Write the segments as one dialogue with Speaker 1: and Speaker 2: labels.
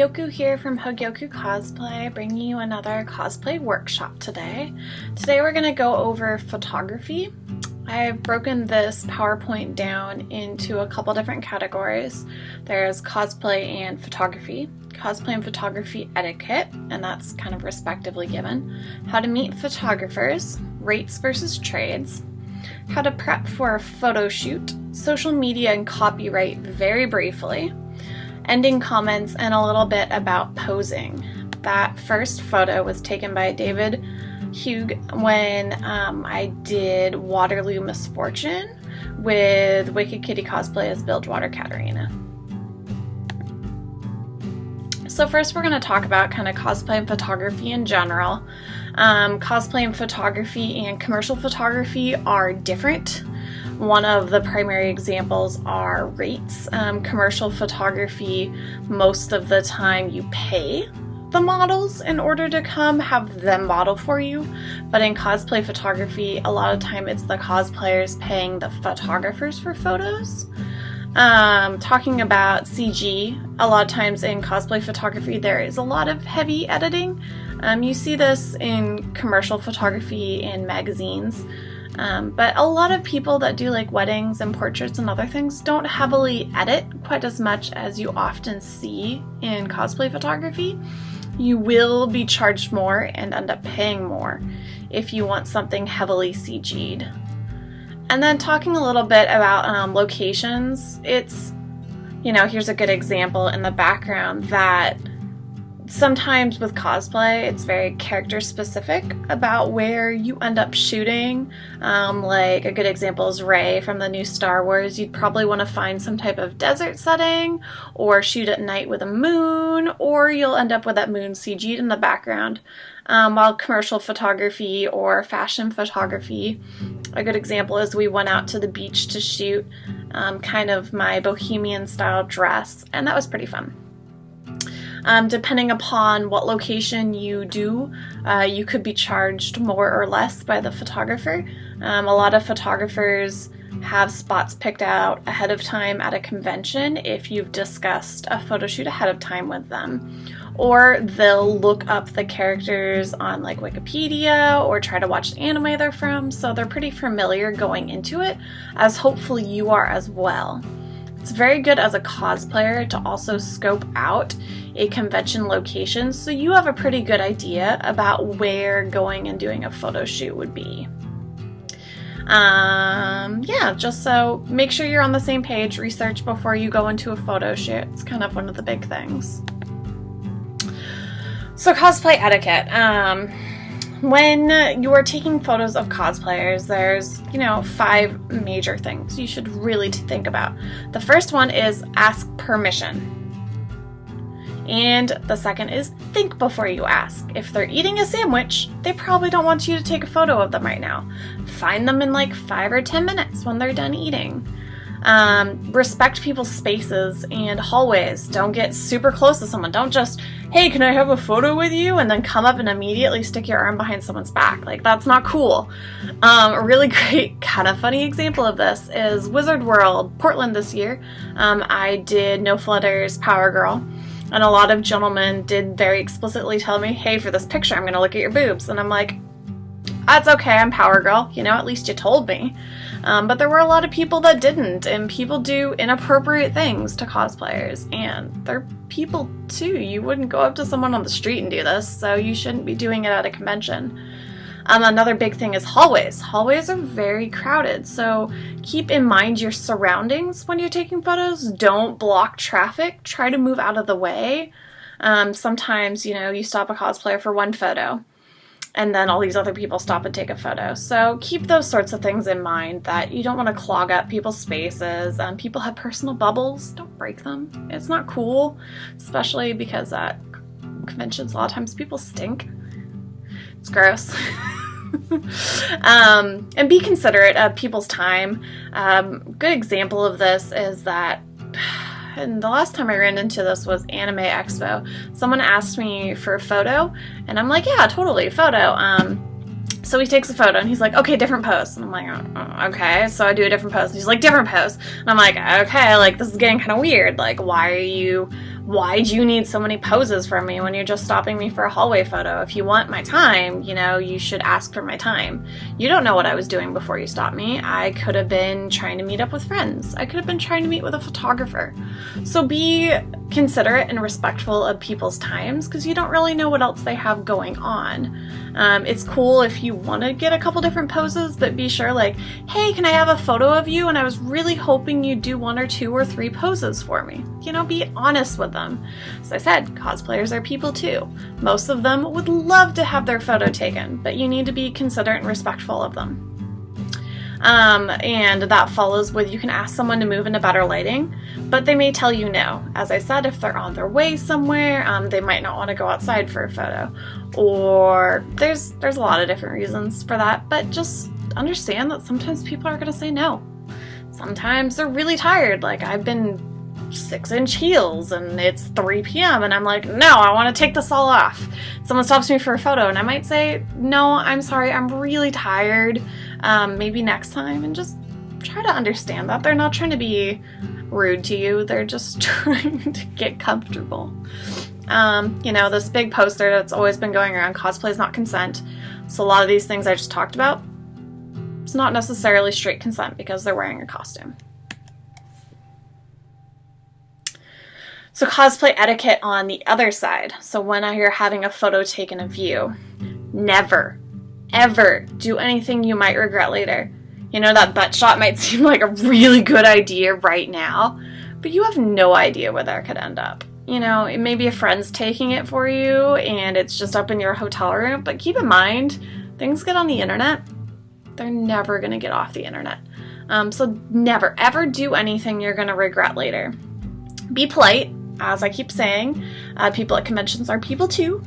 Speaker 1: Yoku here from Hogue Cosplay, bringing you another cosplay workshop today. Today we're going to go over photography. I've broken this PowerPoint down into a couple different categories. There's cosplay and photography, cosplay and photography etiquette, and that's kind of respectively given, how to meet photographers, rates versus trades, how to prep for a photo shoot, social media and copyright very briefly, ending comments, and a little bit about posing. That first photo was taken by David Hogue when I did Waterloo Misfortune with Wicked Kitty Cosplay as Bilgewater Katarina. So first we're going to talk about kind of cosplay and photography in general. Cosplay and photography and commercial photography are different. One of the primary examples are rates. Commercial photography, most of the time you pay the models in order to come have them model for you, but in cosplay photography, a lot of time it's the cosplayers paying the photographers for photos. Talking about CG, a lot of times in cosplay photography there is a lot of heavy editing. You see this in commercial photography and magazines. But a lot of people that do like weddings and portraits and other things don't heavily edit quite as much as you often see in cosplay photography. You will be charged more and end up paying more if you want something heavily CG'd. And then talking a little bit about locations, it's, here's a good example in the background that sometimes with cosplay, it's very character specific about where you end up shooting. Like a good example is Rey from the new Star Wars. You'd probably want to find some type of desert setting or shoot at night with a moon, or you'll end up with that moon CG'd in the background. While commercial photography or fashion photography, a good example is we went out to the beach to shoot kind of my bohemian style dress, and that was pretty fun. Depending upon what location you do, you could be charged more or less by the photographer. A lot of photographers have spots picked out ahead of time at a convention if you've discussed a photo shoot ahead of time with them. Or they'll look up the characters on like Wikipedia or try to watch the anime they're from, so they're pretty familiar going into it, as hopefully you are as well. It's very good as a cosplayer to also scope out a convention location so you have a pretty good idea about where going and doing a photo shoot would be. Just so make sure you're on the same page, research before you go into a photo shoot. It's kind of one of the big things. So cosplay etiquette. When you are taking photos of cosplayers, there's, 5 major things you should really think about. The first one is ask permission. And the second is think before you ask. If they're eating a sandwich, they probably don't want you to take a photo of them right now. Find them in like 5 or 10 minutes when they're done eating. Respect people's spaces and hallways. Don't get super close to someone. Don't just, hey, can I have a photo with you? And then come up and immediately stick your arm behind someone's back. Like, that's not cool. A really great, kind of funny example of this is Wizard World, Portland this year. I did No Flutters Power Girl. And a lot of gentlemen did very explicitly tell me, hey, for this picture, I'm going to look at your boobs. And I'm like, that's okay, I'm Power Girl. At least you told me. But there were a lot of people that didn't, and people do inappropriate things to cosplayers, and they're people too. You wouldn't go up to someone on the street and do this, so you shouldn't be doing it at a convention. Another big thing is hallways. Hallways are very crowded, so keep in mind your surroundings when you're taking photos. Don't block traffic. Try to move out of the way. Sometimes, you stop a cosplayer for one photo, and then all these other people stop and take a photo. So keep those sorts of things in mind, that you don't want to clog up people's spaces. People have personal bubbles. Don't break them. It's not cool, especially because at conventions a lot of times people stink. It's gross. And be considerate of people's time. Good example of this is that, and the last time I ran into this was Anime Expo. Someone asked me for a photo, and I'm like, yeah, totally, photo. So he takes a photo, and he's like, okay, different pose. And I'm like, okay. So I do a different pose, and he's like, different pose. And I'm like, okay, like, this is getting kind of weird. Like, why are you why do you need so many poses from me when you're just stopping me for a hallway photo? If you want my time, you know, you should ask for my time. You don't know what I was doing before you stopped me. I could have been trying to meet up with friends. I could have been trying to meet with a photographer. So be considerate and respectful of people's times, because you don't really know what else they have going on. It's cool if you want to get a couple different poses, but be sure, like, hey, can I have a photo of you? And I was really hoping you'd do 1 or 2 or 3 poses for me. You know, be honest with them. As I said, cosplayers are people too. Most of them would love to have their photo taken, but you need to be considerate and respectful of them. And that follows with, you can ask someone to move into better lighting, but they may tell you no. As I said, if they're on their way somewhere, they might not want to go outside for a photo, or there's a lot of different reasons for that, but just understand that sometimes people are going to say no. Sometimes they're really tired, like I've been 6-inch heels and it's 3 p.m. and I'm like, no, I want to take this all off. Someone stops me for a photo and I might say, no, I'm sorry, I'm really tired. Maybe next time, and just try to understand that. They're not trying to be rude to you. They're just trying to get comfortable. You know, this big poster that's always been going around, cosplay is not consent. So a lot of these things I just talked about, it's not necessarily straight consent because they're wearing a costume. So cosplay etiquette on the other side. So when you're having a photo taken of you, never, ever do anything you might regret later. You know, that butt shot might seem like a really good idea right now, but you have no idea where that could end up. You know, it may be a friend's taking it for you and it's just up in your hotel room, but keep in mind, things get on the internet. They're never going to get off the internet. So never, ever do anything you're going to regret later. Be polite. As I keep saying, people at conventions are people too.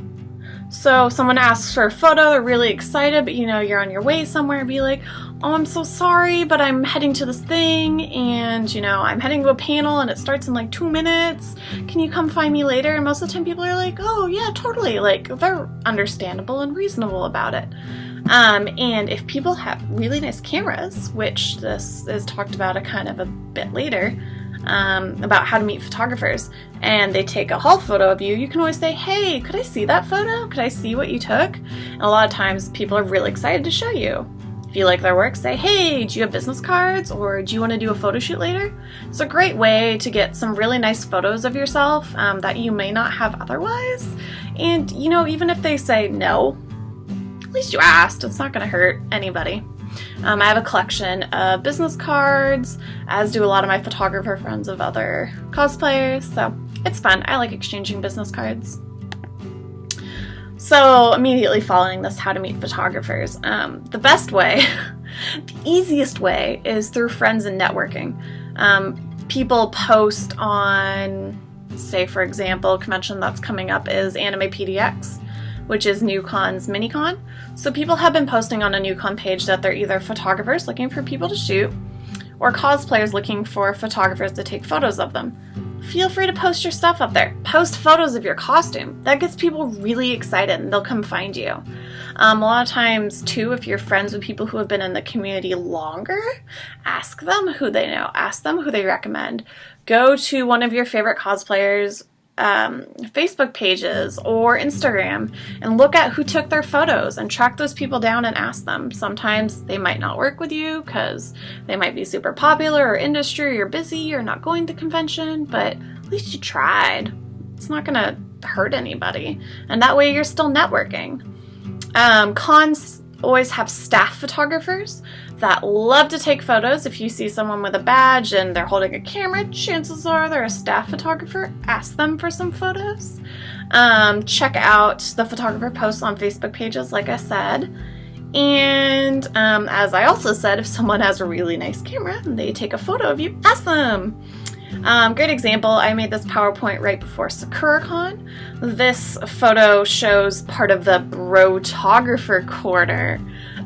Speaker 1: So someone asks for a photo, they're really excited, but you know, you're on your way somewhere, be like, oh, I'm so sorry, but I'm heading to this thing, and you know, I'm heading to a panel and it starts in like 2 minutes. Can you come find me later? And most of the time people are like, oh yeah, totally. Like, they're understandable and reasonable about it. And if people have really nice cameras, which this is talked about a kind of a bit later, about how to meet photographers, and they take a haul photo of you, you can always say, hey, could I see that photo? Could I see what you took? And a lot of times people are really excited to show you. If you like their work, say, hey, do you have business cards, or do you want to do a photo shoot later? It's a great way to get some really nice photos of yourself that you may not have otherwise. And you know, even if they say no, at least you asked. It's not going to hurt anybody. I have a collection of business cards, as do a lot of my photographer friends of other cosplayers, so it's fun. I like exchanging business cards. So immediately following this, how to meet photographers. The best way, the easiest way, is through friends and networking. People post on, say for example, a convention that's coming up is Anime PDX, which is NewCon's minicon. So people have been posting on a NewCon page that they're either photographers looking for people to shoot, or cosplayers looking for photographers to take photos of them. Feel free to post your stuff up there. Post photos of your costume. That gets people really excited and they'll come find you. A lot of times too, if you're friends with people who have been in the community longer, ask them who they know. Ask them who they recommend. Go to one of your favorite cosplayers' Facebook pages or Instagram and look at who took their photos and track those people down and ask them. Sometimes they might not work with you because they might be super popular or industry, or you're busy or not going to convention, but at least you tried. It's not gonna hurt anybody, and that way you're still networking. Cons always have staff photographers that love to take photos. If you see someone with a badge and they're holding a camera, chances are they're a staff photographer. Ask them for some photos. Check out the photographer posts on Facebook pages, like I said. And as I also said, if someone has a really nice camera and they take a photo of you, ask them. Great example, I made this PowerPoint right before SakuraCon. This photo shows part of the Brotographer corner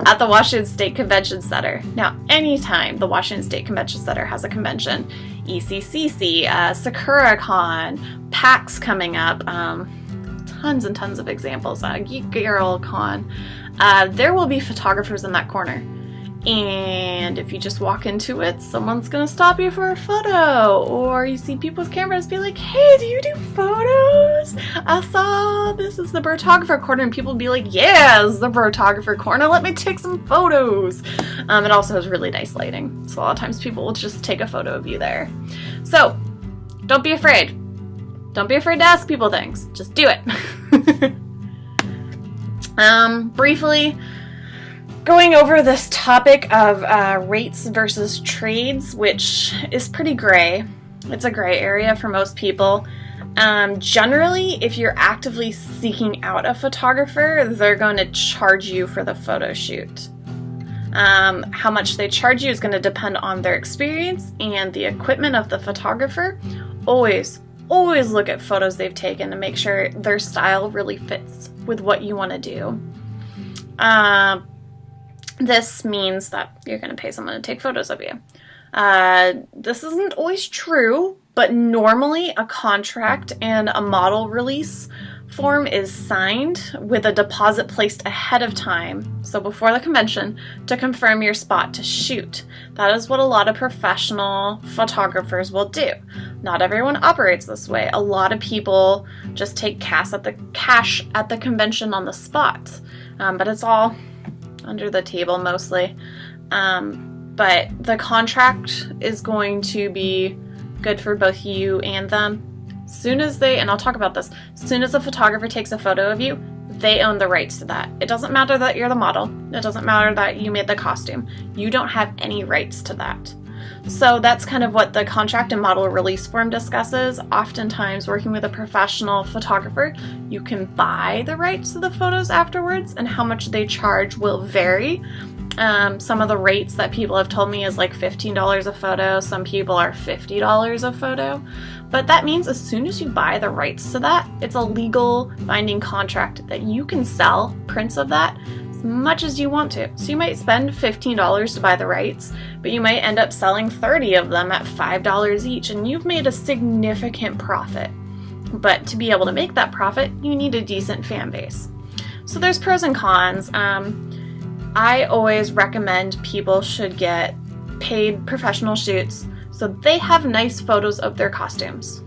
Speaker 1: at the Washington State Convention Center. Now, anytime the Washington State Convention Center has a convention, ECCC, SakuraCon, PAX coming up, tons and tons of examples, Geek Girl Con, there will be photographers in that corner. And if you just walk into it, someone's gonna stop you for a photo. Or you see people with cameras be like, hey, do you do photos? I saw this is the photographer corner, and people be like, yeah, this is the photographer corner, let me take some photos. It also has really nice lighting, so a lot of times people will just take a photo of you there. So don't be afraid. Don't be afraid to ask people things. Just do it. Briefly, going over this topic of rates versus trades, which is pretty gray. It's a gray area for most people. Generally, if you're actively seeking out a photographer, they're going to charge you for the photo shoot. How much they charge you is going to depend on their experience and the equipment of the photographer. Always look at photos they've taken to make sure their style really fits with what you want to do. This means that you're going to pay someone to take photos of you. This isn't always true, but normally a contract and a model release form is signed with a deposit placed ahead of time, so before the convention, to confirm your spot to shoot. That is what a lot of professional photographers will do. Not everyone operates this way. A lot of people just take cash at the convention on the spot, but it's all under the table mostly. But the contract is going to be good for both you and them. Soon as and I'll talk about this, as soon as a photographer takes a photo of you, they own the rights to that. It doesn't matter that you're the model. It doesn't matter that you made the costume. You don't have any rights to that. So that's kind of what the contract and model release form discusses. Oftentimes, working with a professional photographer, you can buy the rights to the photos afterwards, and how much they charge will vary. Some of the rates that people have told me is like $15 a photo. Some people are $50 a photo. But that means as soon as you buy the rights to that, it's a legal binding contract that you can sell prints of that as much as you want to. So you might spend $15 to buy the rights, but you might end up selling 30 of them at $5 each, and you've made a significant profit. But to be able to make that profit, you need a decent fan base. So there's pros and cons. I always recommend people should get paid professional shoots so they have nice photos of their costumes.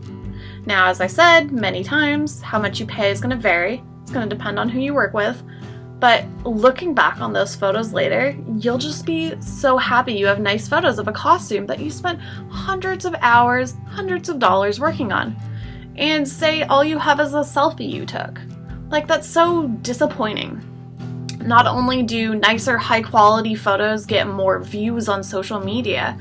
Speaker 1: Now, as I said many times, how much you pay is going to vary. It's going to depend on who you work with. But looking back on those photos later, you'll just be so happy you have nice photos of a costume that you spent hundreds of hours, hundreds of dollars working on. And say all you have is a selfie you took. Like, that's so disappointing. Not only do nicer, high-quality photos get more views on social media,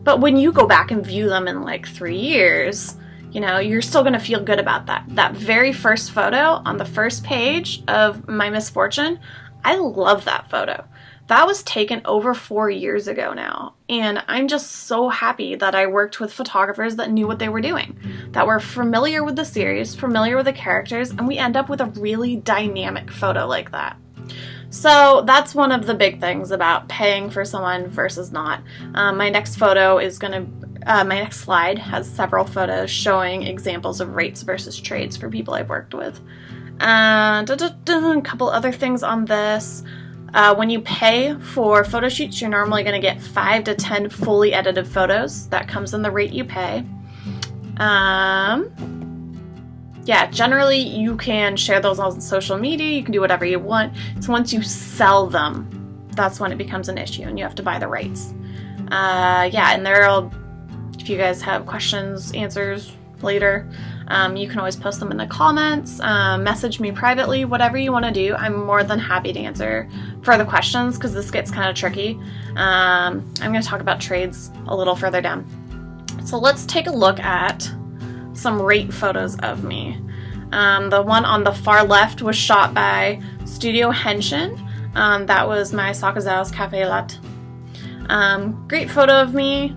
Speaker 1: but when you go back and view them in like 3 years, you know, you're still going to feel good about that. That very first photo on the first page of My Misfortune, I love that photo. That was taken over 4 years ago now, and I'm just so happy that I worked with photographers that knew what they were doing, that were familiar with the series, familiar with the characters, and we end up with a really dynamic photo like that. So that's one of the big things about paying for someone versus not. My next slide has several photos showing examples of rates versus trades for people I've worked with. A couple other things on this. When you pay for photo shoots, you're normally going to get 5 to 10 fully edited photos. That comes in the rate you pay. Yeah, generally you can share those on social media, you can do whatever you want. It's once you sell them, that's when it becomes an issue and you have to buy the rights. Yeah, and if you guys have questions, answers later, you can always post them in the comments, message me privately, whatever you want to do. I'm more than happy to answer further questions because this gets kind of tricky. I'm going to talk about trades a little further down. So let's take a look at some rate photos of me. The one on the far left was shot by Studio Henshin. That was my Sakazao's Cafe Latte. Great photo of me.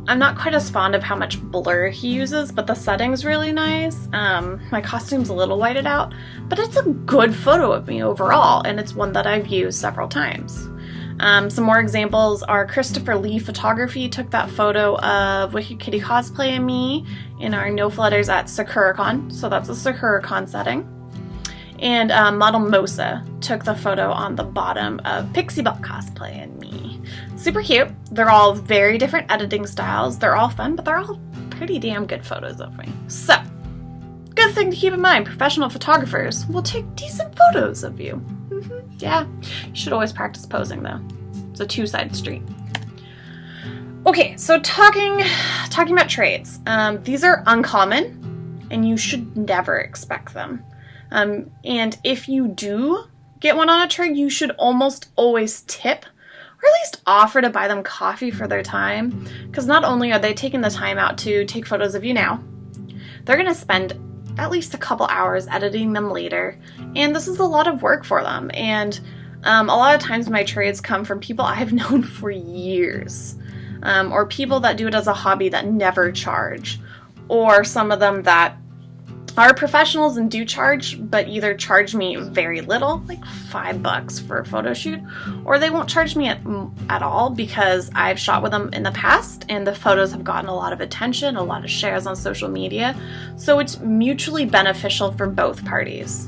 Speaker 1: I'm not quite as fond of how much blur he uses, but the setting's really nice. My costume's a little whited out, but it's a good photo of me overall, and it's one that I've used several times. Some more examples are Christopher Lee Photography took that photo of Wicked Kitty Cosplay and me in our No Flutters at SakuraCon, so that's a SakuraCon setting. And ModelMosa took the photo on the bottom of Pixie Belt Cosplay and me. Super cute. They're all very different editing styles. They're all fun, but they're all pretty damn good photos of me. So, good thing to keep in mind, professional photographers will take decent photos of you. Yeah, you should always practice posing though. It's a two-sided street. Okay, so talking about trades. These are uncommon, and you should never expect them. And if you do get one on a trade, you should almost always tip, or at least offer to buy them coffee for their time, because not only are they taking the time out to take photos of you now, they're going to spend at least a couple hours editing them later, and this is a lot of work for them. And a lot of times my trades come from people I've known for years, or people that do it as a hobby that never charge, or some of them that are professionals and do charge, but either charge me very little, like $5 for a photo shoot, or they won't charge me at all because I've shot with them in the past and the photos have gotten a lot of attention, a lot of shares on social media, so it's mutually beneficial for both parties.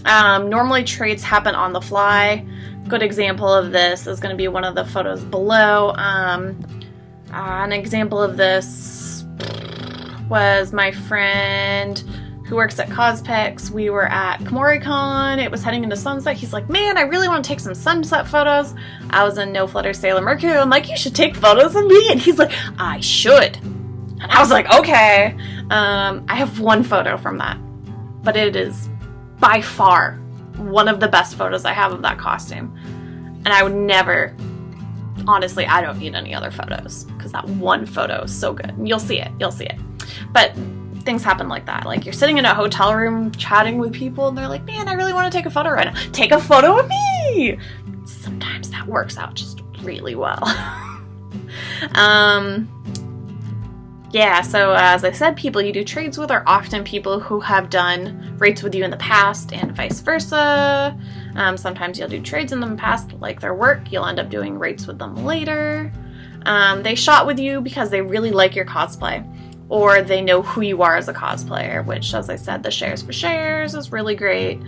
Speaker 1: Normally trades happen on the fly. Good example of this is going to be one of the photos below. An example of this was my friend who works at Cospex. We were at KomoriCon. It was heading into sunset. He's like, man, I really want to take some sunset photos. I was in No Flutter Sailor Mercury. I'm like, you should take photos of me. And he's like, I should. And I was like, okay. I have one photo from that, but it is by far one of the best photos I have of that costume. And I would never, honestly, I don't need any other photos because that one photo is so good. You'll see it. But things happen like that. Like you're sitting in a hotel room chatting with people and they're like, man, I really want to take a photo right now. Take a photo of me! Sometimes that works out just really well. Yeah, so as I said, people you do trades with are often people who have done rates with you in the past and vice versa. Sometimes you'll do trades in the past, like their work. You'll end up doing rates with them later. They shot with you because they really like your cosplay, or they know who you are as a cosplayer, which, as I said, the shares for shares is really great.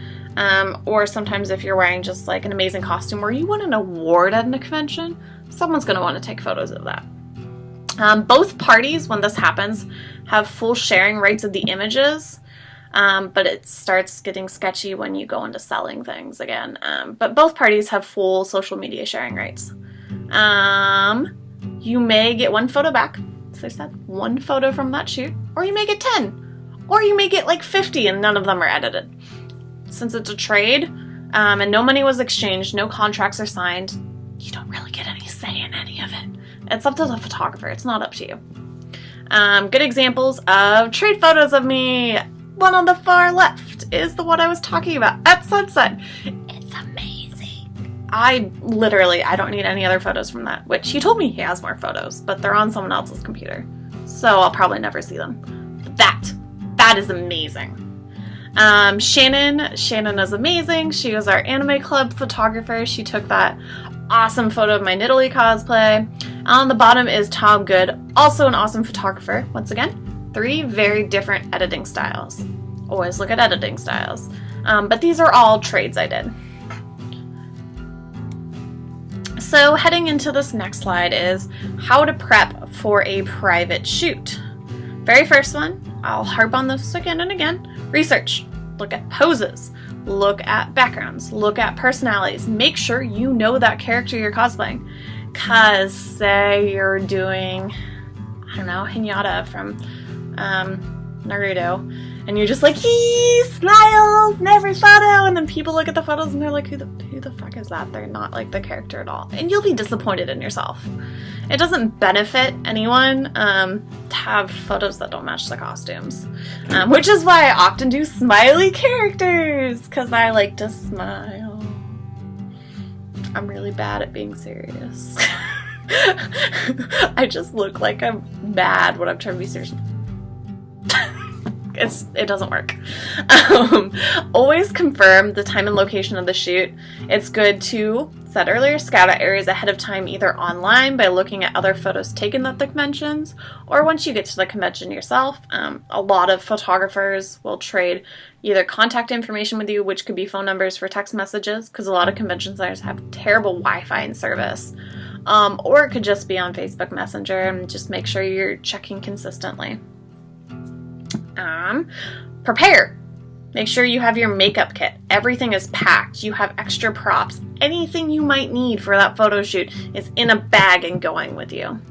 Speaker 1: Or sometimes if you're wearing just like an amazing costume or you won an award at a convention, someone's going to want to take photos of that. Both parties, when this happens, have full sharing rights of the images, but it starts getting sketchy when you go into selling things again. But both parties have full social media sharing rights. You may get one photo back, as I said, one photo from that shoot, or you may get 10, or you may get like 50 and none of them are edited. Since it's a trade, and no money was exchanged, no contracts are signed, you don't really get any say in any of it. It's up to the photographer. It's not up to you. Good examples of trade photos of me. One on the far left is the one I was talking about at sunset. It's amazing. I don't need any other photos from that, which he told me he has more photos, but they're on someone else's computer, so I'll probably never see them. But that is amazing. Shannon is amazing. She was our anime club photographer. She took that awesome photo of my Nidalee cosplay. On the bottom is Tom Good, also an awesome photographer. Once again, 3 very different editing styles. Always look at editing styles. But these are all trades I did. So heading into this next slide is how to prep for a private shoot. Very first one, I'll harp on this again and again. Research. Look at poses. Look at backgrounds. Look at personalities. Make sure you know that character you're cosplaying. Cause say you're doing, I don't know, Hinata from Naruto, and you're just like, he smiles in every photo, and then people look at the photos and they're like, who the fuck is that? They're not like the character at all. And you'll be disappointed in yourself. It doesn't benefit anyone to have photos that don't match the costumes, which is why I often do smiley characters, because I like to smile. I'm really bad at being serious. I just look like I'm mad when I'm trying to be serious. It doesn't work. Always confirm the time and location of the shoot. It's good to said earlier, scout out areas ahead of time, either online by looking at other photos taken at the conventions, or once you get to the convention yourself. A lot of photographers will trade either contact information with you, which could be phone numbers for text messages, because a lot of convention centers have terrible Wi-Fi and service, or it could just be on Facebook Messenger, and just make sure you're checking consistently. Prepare. Make sure you have your makeup kit. Everything is packed. You have extra props. Anything you might need for that photo shoot is in a bag and going with you.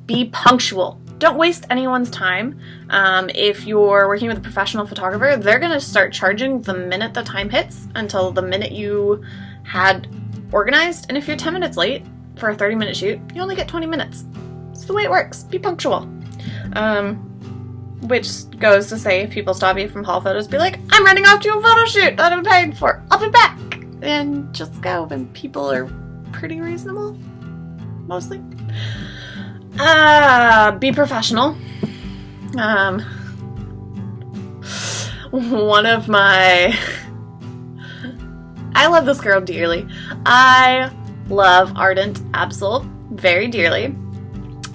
Speaker 1: Be punctual. Don't waste anyone's time. If you're working with a professional photographer, they're going to start charging the minute the time hits until the minute you had organized. And if you're 10 minutes late for a 30-minute shoot, you only get 20 minutes. It's the way it works. Be punctual. Which goes to say, if people stop you from haul photos, be like, I'm running off to a photo shoot that I'm paying for. I'll be back. And just go. And people are pretty reasonable. Mostly. Be professional. One of my... I love this girl dearly. I love Ardent Absol very dearly.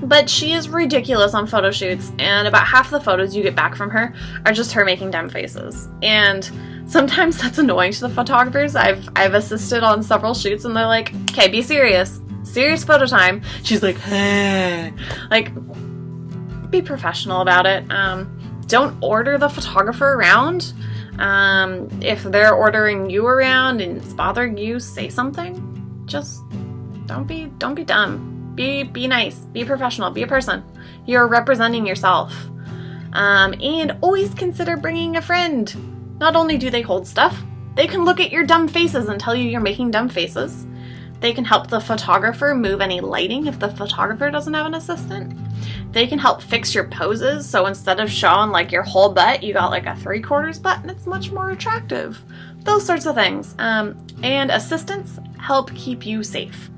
Speaker 1: But she is ridiculous on photo shoots, and about half the photos you get back from her are just her making dumb faces. And sometimes that's annoying to the photographers. I've assisted on several shoots, and they're like, okay, be serious. Serious photo time. She's like, hey. Like, be professional about it. Don't order the photographer around. If they're ordering you around and it's bothering you, say something. Just don't be dumb. Be nice, be professional, be a person. You're representing yourself. And always consider bringing a friend. Not only do they hold stuff, they can look at your dumb faces and tell you you're making dumb faces. They can help the photographer move any lighting if the photographer doesn't have an assistant. They can help fix your poses, so instead of showing like your whole butt, you got like a 3/4 butt and it's much more attractive. Those sorts of things. And assistants help keep you safe.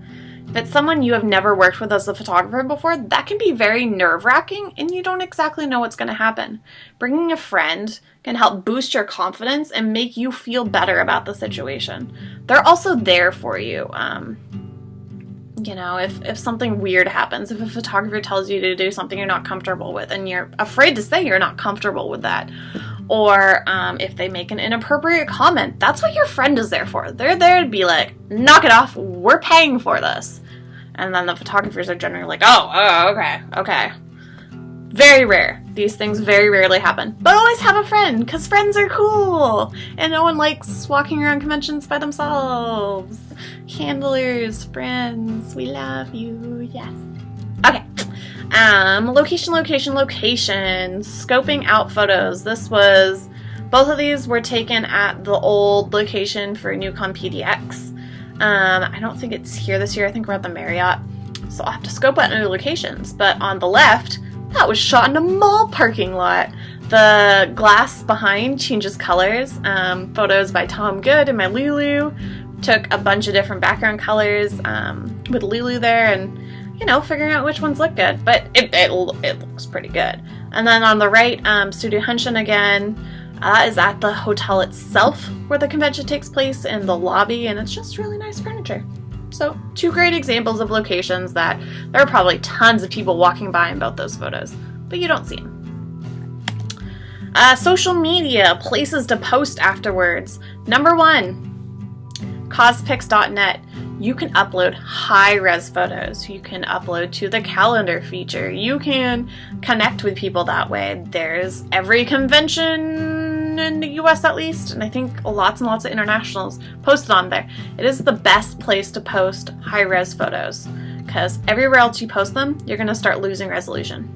Speaker 1: If it's someone you have never worked with as a photographer before, that can be very nerve-wracking and you don't exactly know what's going to happen. Bringing a friend can help boost your confidence and make you feel better about the situation. They're also there for you. You know, if something weird happens, if a photographer tells you to do something you're not comfortable with and you're afraid to say you're not comfortable with that, or if they make an inappropriate comment, that's what your friend is there for. They're there to be like, knock it off, we're paying for this. And then the photographers are generally like, oh, okay. Very rare. These things very rarely happen. But always have a friend, because friends are cool. And no one likes walking around conventions by themselves. Handlers, friends, we love you, yes. Okay. Location. Scoping out photos. Both of these were taken at the old location for NewCon PDX. I don't think it's here this year. I think we're at the Marriott. So I'll have to scope out new locations. But on the left, that was shot in a mall parking lot. The glass behind changes colors. Photos by Tom Good and my Lulu. Took a bunch of different background colors with Lulu there and, you know, figuring out which ones look good. But it looks pretty good. And then on the right, Studio Henshin again. Is at the hotel itself where the convention takes place in the lobby, and it's just really nice furniture. So, two great examples of locations that there are probably tons of people walking by in both those photos, but you don't see them. Social media, places to post afterwards. Number 1, cospix.net. You can upload high-res photos. You can upload to the calendar feature. You can connect with people that way. There's every convention in the US at least, and I think lots and lots of internationals posted on there. It is the best place to post high-res photos, because everywhere else you post them, you're going to start losing resolution.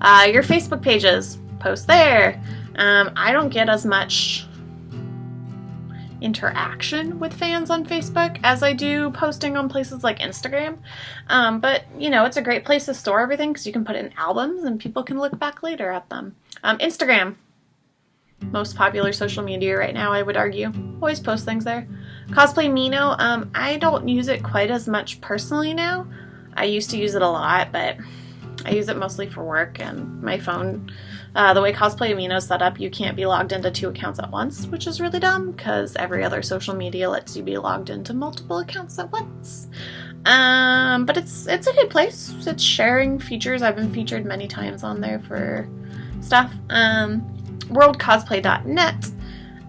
Speaker 1: Your Facebook pages, post there. I don't get as much interaction with fans on Facebook as I do posting on places like Instagram. But, you know, it's a great place to store everything because you can put it in albums and people can look back later at them. Instagram, most popular social media right now, I would argue. Always post things there. Cosplay Mino, I don't use it quite as much personally now. I used to use it a lot, but I use it mostly for work, and my phone The way Cosplay Amino is set up, you can't be logged into 2 accounts at once, which is really dumb because every other social media lets you be logged into multiple accounts at once. But it's a good place. It's sharing features. I've been featured many times on there for stuff. Worldcosplay.net.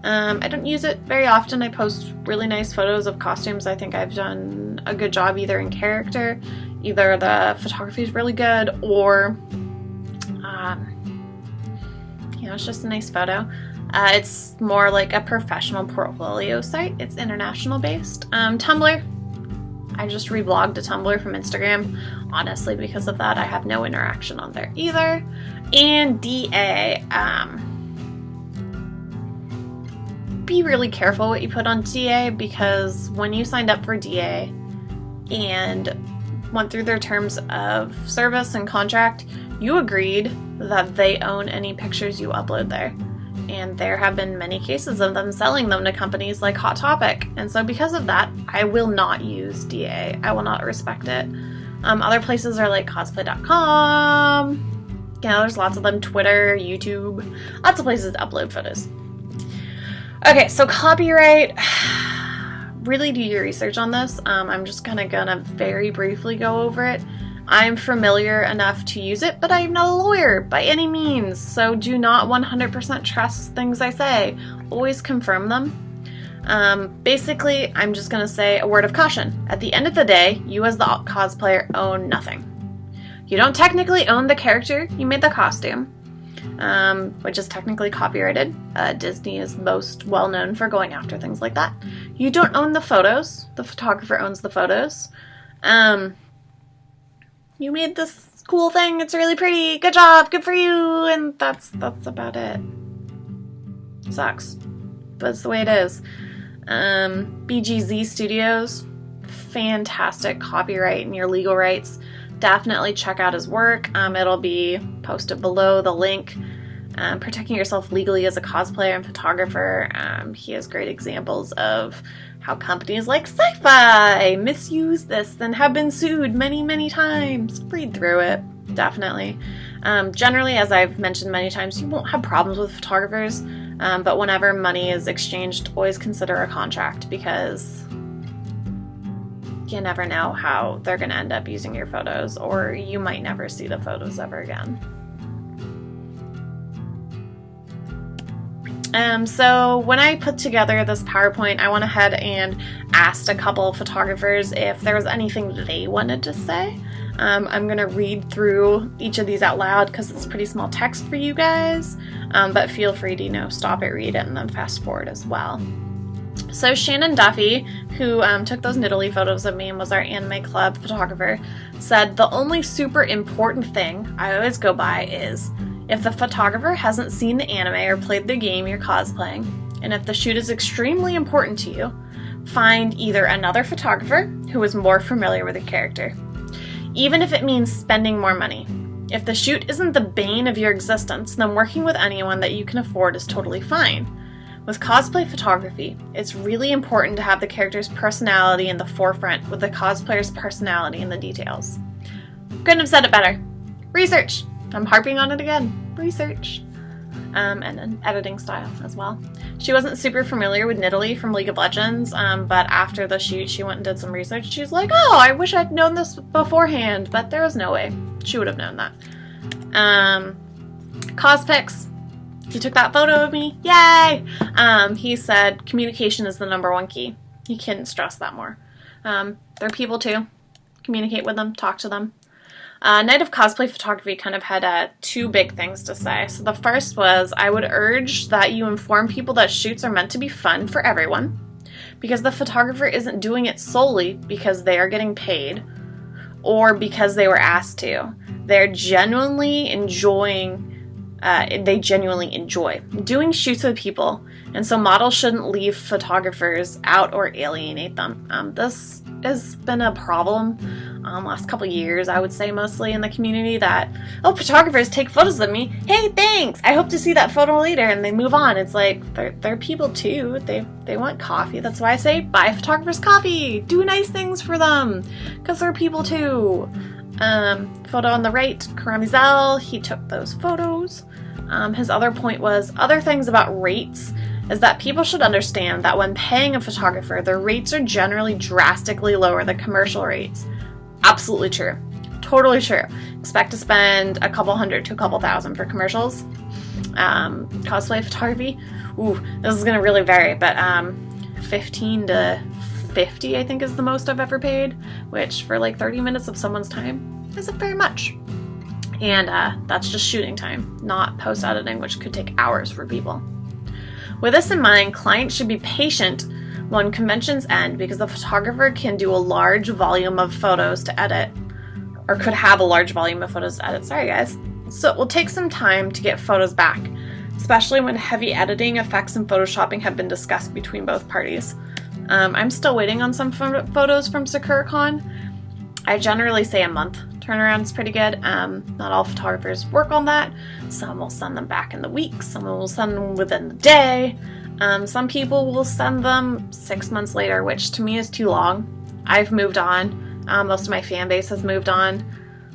Speaker 1: I don't use it very often. I post really nice photos of costumes. I think I've done a good job either in character, either the photography is really good, or it's just a nice photo. It's more like a professional portfolio site. It's international based. Tumblr. I just reblogged a Tumblr from Instagram. Honestly, because of that, I have no interaction on there either. And DA. Be really careful what you put on DA, because when you signed up for DA and went through their terms of service and contract, you agreed that they own any pictures you upload there. And there have been many cases of them selling them to companies like Hot Topic. And so because of that, I will not use DA. I will not respect it. Other places are like cosplay.com. There's lots of them. Twitter, YouTube, lots of places to upload photos. Okay, so copyright. Really do your research on this. I'm just kind of gonna very briefly go over it. I'm familiar enough to use it, but I'm not a lawyer by any means, so do not 100% trust things I say. Always confirm them. Basically, I'm just going to say a word of caution. At the end of the day, you as the cosplayer own nothing. You don't technically own the character, you made the costume, which is technically copyrighted. Disney is most well known for going after things like that. You don't own the photos. The photographer owns the photos. You made this cool thing, it's really pretty, good job, good for you, and that's about it. Sucks, but it's the way it is. BGZ Studios, fantastic copyright and your legal rights. Definitely check out his work. It'll be posted below, the link. Protecting yourself legally as a cosplayer and photographer. He has great examples of how companies like Sci-Fi misuse this and have been sued many, many times. Read through it, definitely. Generally, as I've mentioned many times, you won't have problems with photographers, but whenever money is exchanged, always consider a contract, because you never know how they're going to end up using your photos, or you might never see the photos ever again. So when I put together this PowerPoint, I went ahead and asked a couple of photographers if there was anything they wanted to say. I'm going to read through each of these out loud because it's pretty small text for you guys, but feel free to, stop it, read it, and then fast forward as well. So Shannon Duffy, who took those Nidalee photos of me and was our anime club photographer, said the only super important thing I always go by is if the photographer hasn't seen the anime or played the game you're cosplaying, and if the shoot is extremely important to you, find either another photographer who is more familiar with the character, even if it means spending more money. If the shoot isn't the bane of your existence, then working with anyone that you can afford is totally fine. With cosplay photography, it's really important to have the character's personality in the forefront with the cosplayer's personality in the details. Couldn't have said it better. Research! I'm harping on it again. Research. And an editing style as well. She wasn't super familiar with Nidalee from League of Legends, but after the shoot she went and did some research. She's like, oh, I wish I'd known this beforehand, but there was no way she would have known that. Cospics. He took that photo of me. Yay! He said communication is the #1 key. He couldn't stress that more. They're people too. Communicate with them, talk to them. Night of Cosplay Photography kind of had 2 big things to say. So the first was, I would urge that you inform people that shoots are meant to be fun for everyone, because the photographer isn't doing it solely because they are getting paid or because they were asked to. They're genuinely enjoying they genuinely enjoy doing shoots with people, and so models shouldn't leave photographers out or alienate them. This has been a problem last couple years, I would say, mostly in the community, that, oh, photographers take photos of me, hey, thanks, I hope to see that photo later, and they move on. It's like, they're people too. They want coffee. That's why I say buy photographers coffee, do nice things for them, because they're people too. Photo on the right, Karamizel, he took those photos. His other point was, other things about rates is that people should understand that when paying a photographer, their rates are generally drastically lower than commercial rates. Absolutely true. Totally true. Expect to spend a couple hundred to a couple thousand for commercials. Cosplay photography, ooh, this is going to really vary, but 15 to 50 I think is the most I've ever paid, which for like 30 minutes of someone's time isn't very much. And that's just shooting time, not post-editing, which could take hours for people. With this in mind, clients should be patient when conventions end because the photographer can do a large volume of photos to edit, or could have a large volume of photos to edit, sorry guys. So it will take some time to get photos back, especially when heavy editing, effects, and photoshopping have been discussed between both parties. I'm still waiting on some photos from SakuraCon. I generally say a month. Turnaround is pretty good. Not all photographers work on that. Some will send them back in the week. Some will send them within the day. Some people will send them 6 months later, which to me is too long. I've moved on. Most of my fan base has moved on.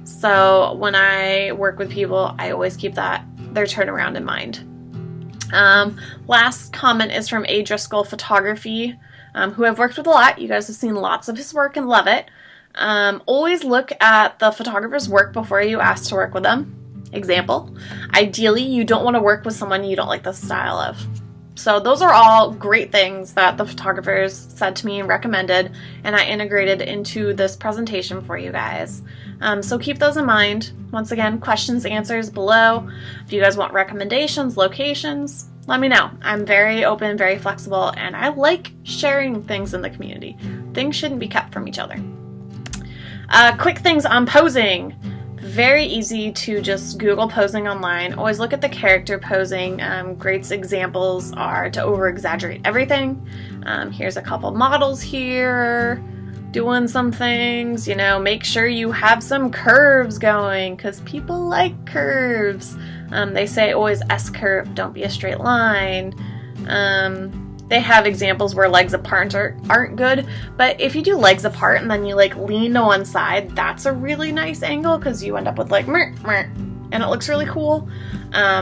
Speaker 1: So when I work with people, I always keep their turnaround in mind. Last comment is from A. Driscoll Photography, who I've worked with a lot. You guys have seen lots of his work and love it. Always look at the photographer's work before you ask to work with them. Example, ideally you don't want to work with someone you don't like the style of. So those are all great things that the photographers said to me and recommended, and I integrated into this presentation for you guys. So keep those in mind. Once again, questions, answers below. If you guys want recommendations, locations, let me know. I'm very open, very flexible, and I like sharing things in the community. Things shouldn't be kept from each other. Quick things on posing. Very easy to just Google posing online. Always look at the character posing. Great examples are to over-exaggerate everything. Here's a couple models here doing some things. You know, make sure you have some curves going because people like curves. They say always S-curve, don't be a straight line. They have examples where legs apart aren't good, but if you do legs apart and then you like lean to one side, that's a really nice angle because you end up with like and it looks really cool.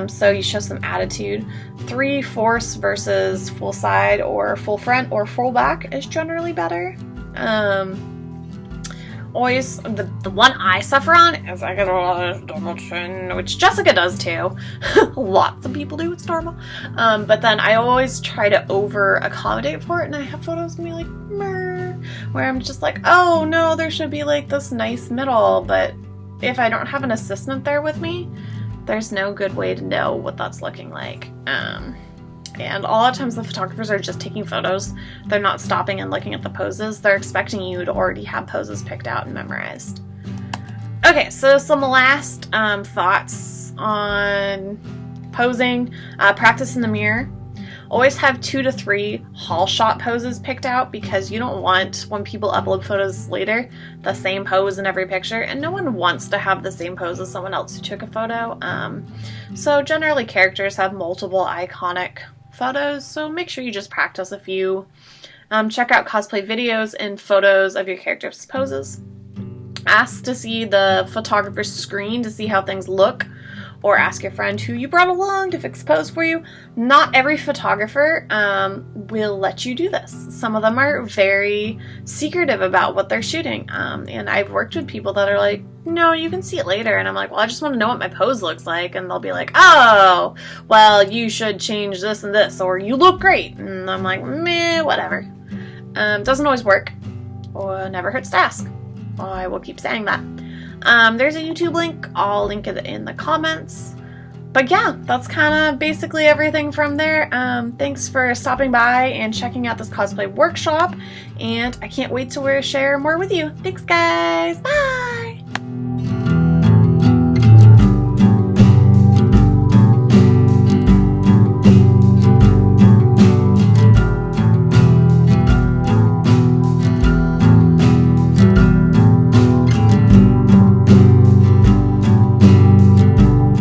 Speaker 1: So you show some attitude. 3/4 versus full side or full front or full back is generally better. Always, the one I suffer on is I get a lot of normal chin, which Jessica does too. Lots of people do, it's normal. But then I always try to over accommodate for it, and I have photos of me like, where I'm just like, oh no, there should be like this nice middle, but if I don't have an assistant there with me, there's no good way to know what that's looking like. And a lot of times the photographers are just taking photos. They're not stopping and looking at the poses. They're expecting you to already have poses picked out and memorized. Okay, so some last thoughts on posing. Practice in the mirror. Always have 2 to 3 haul shot poses picked out because you don't want, when people upload photos later, the same pose in every picture, and no one wants to have the same pose as someone else who took a photo. So generally characters have multiple iconic photos, so make sure you just practice a few. Check out cosplay videos and photos of your character's poses. Ask to see the photographer's screen to see how things look, or ask your friend who you brought along to fix a pose for you. Not every photographer will let you do this. Some of them are very secretive about what they're shooting, and I've worked with people that are like, no, you can see it later, and I'm like, well, I just want to know what my pose looks like, and they'll be like, oh, well, you should change this and this, or you look great, and I'm like, meh, whatever. Doesn't always work, or never hurts to ask. I will keep saying that. There's a YouTube link. I'll link it in the comments. But yeah, that's kind of basically everything from there. Thanks for stopping by and checking out this cosplay workshop, and I can't wait to share more with you. Thanks, guys. Bye!